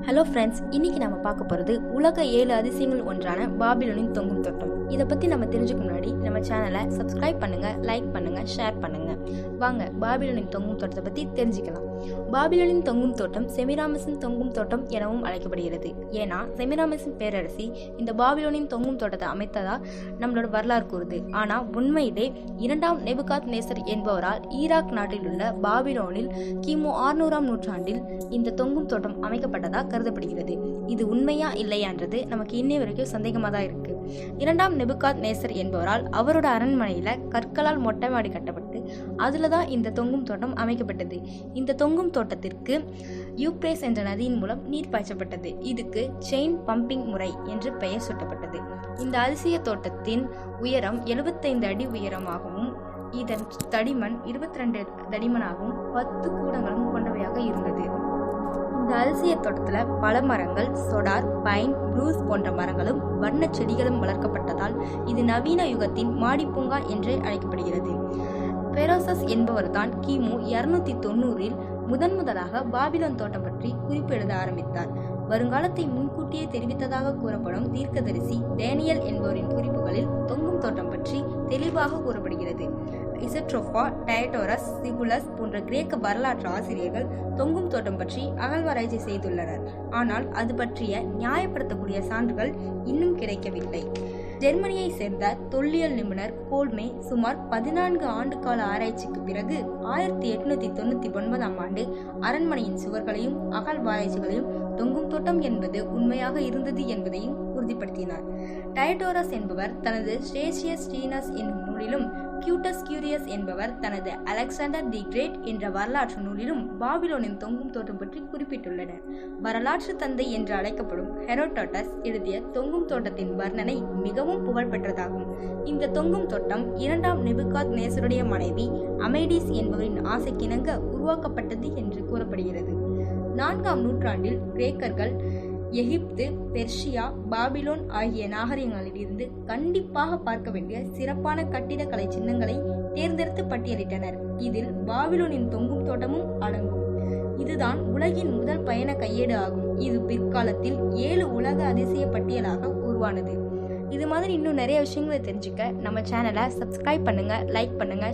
Hello friends, இன்னைக்கு நம்ம பார்க்க போகிறது உலக 7 அதிசயங்கள் ஒன்றான பாபிலோனின் தொங்கும் தோட்டம். இதை பற்றி நம்ம தெரிஞ்சுக்க முன்னாடி நம்ம சேனலை சப்ஸ்கிரைப் பண்ணுங்கள், லைக் பண்ணுங்கள், ஷேர் பண்ணுங்கள். வாங்க பாபிலோனின் தொங்கும் தோட்டத்தை பற்றி தெரிஞ்சுக்கலாம். பாபிலோனின் தொங்கும் தோட்டம் செமிராமிஸின் தொங்கும் தோட்டம் எனவும் அழைக்கப்படுகிறது. ஏன்னா செமிராமிஸின் பேரரசி இந்த பாபிலோனின் தொங்கும் தோட்டத்தை அமைத்ததா நம்மளோட வரலாறு கூறுது. ஆனால் உண்மையிலே 2ஆம் நேபுகாத்நேசர் என்பவரால் ஈராக் நாட்டில் உள்ள பாபிலோனில் கிமு 600ஆம் நூற்றாண்டில் இந்த தொங்கும் தோட்டம் அமைக்கப்பட்டதா கருதப்படுகிறது. இது உண்மையா இல்லையான்றது நமக்கு இன்னை வரைக்கும் சந்தேகமாக தான் இருக்கு. 2ஆம் நேபுகாத்நேசர் என்பவரால் அவரோட அரண்மனையில கற்களால் மொட்டை மாடி கட்டப்பட்டு அதுல தான் இந்த தொங்கும் தோட்டம் அமைக்கப்பட்டது. இந்த தொங்கும் தோட்டத்திற்கு யூப்ரேஸ் என்ற நதியின் மூலம் நீர் பாய்ச்சப்பட்டது. இதுக்கு செயின் பம்பிங் முறை என்று பெயர் சூட்டப்பட்டது. இந்த அதிசய தோட்டத்தின் உயரம் 75 அடி உயரமாகவும் இதன் தடிமன் 22 தடிமனாகவும் 10 கூடங்களும் கொண்டவையாக இருந்தது. இந்த அதிசய தோட்டத்தில் பல மரங்கள், சொடார், பைன், ப்ரூஸ் போன்ற மரங்களும் வண்ண செடிகளும் வளர்க்கப்பட்டதால் இது நவீன யுகத்தின் மாடிப்பூங்கா என்று அழைக்கப்படுகிறது. பெரோசஸ் என்பவர் தான் கிமு 290இல் முதலாக பாபிலோன் தோட்டம் பற்றி குறிப்பு எழுத ஆரம்பித்தார். வருங்காலத்தை முன்கூட்டியே தெரிவித்ததாக கூறப்படும் தீர்க்கதரிசி டேனியல் என்பவரின் குறிப்புகளில் தொங்கும் தோட்டம் பற்றி தெளிவாக கூறப்படுகிறது. இசட்ரோபா, டயடோரஸ், சிபுலஸ் போன்ற கிரேக்க வரலாற்று ஆசிரியர்கள் தொங்கும் தோட்டம் பற்றி அகழ்வாராய்ச்சி செய்துள்ளனர். ஆனால் அது பற்றிய நியாயப்படுத்தக்கூடிய சான்றுகள் இன்னும் கிடைக்கவில்லை. ஜெர்மனியை சேர்ந்த தொல்லியல் நிபுணர் கோல்மே சுமார் 14 ஆண்டு கால ஆராய்ச்சிக்கு பிறகு 1899ஆம் ஆண்டு அரண்மனையின் சுவர்களையும் அகழ்வாராய்ச்சிகளையும் தொங்கும் தோட்டம் என்பது உண்மையாக இருந்தது என்பதையும் உறுதிப்படுத்தினார். டயடோரஸ் என்பவர் தனது ஸ்டேசியஸ் ஸ்டீனஸ் என்னும் நூலிலும், கியூட்டஸ் கியூரியஸ் என்பவர் தனது அலெக்சாண்டர் தி கிரேட் என்ற வரலாற்று நூலிலும் பாபிலோனின் தொங்கும் தோட்டம் பற்றி குறிப்பிட்டுள்ளனர். வரலாற்று தந்தை என்று அழைக்கப்படும் ஹெரோடோட்டஸ் எழுதிய தொங்கும் தோட்டத்தின் வர்ணனை மிகவும் புகழ்பெற்றதாகும். இந்த தொங்கும் தோட்டம் 2ஆம் நேபுகாத்நேசருடைய மனைவி அமேடிஸ் என்பவரின் ஆசைக்கிணங்க உருவாக்கப்பட்டது என்று கூறப்படுகிறது. 4ஆம் நூற்றாண்டில் கிரேக்கர்கள் எகிப்து, பெர்ஷியா, பாபிலோன் ஆகிய நாகரிகங்களிலிருந்து கண்டிப்பாக பார்க்க வேண்டிய சிறப்பான கட்டிடக்கலை சின்னங்களை தேர்ந்தெடுத்து பட்டியலிட்டனர். இதில் பாபிலோனின் தொங்கும் தோட்டமும் அடங்கும். இதுதான் உலகின் முதல் பயண கையேடு ஆகும். இது பிற்காலத்தில் 7 உலக அதிசய பட்டியலாக உருவானது. இது மாதிரி இன்னும் நிறைய விஷயங்களை தெரிஞ்சுக்க நம்ம சேனலை சப்ஸ்கிரைப் பண்ணுங்க, லைக் பண்ணுங்க,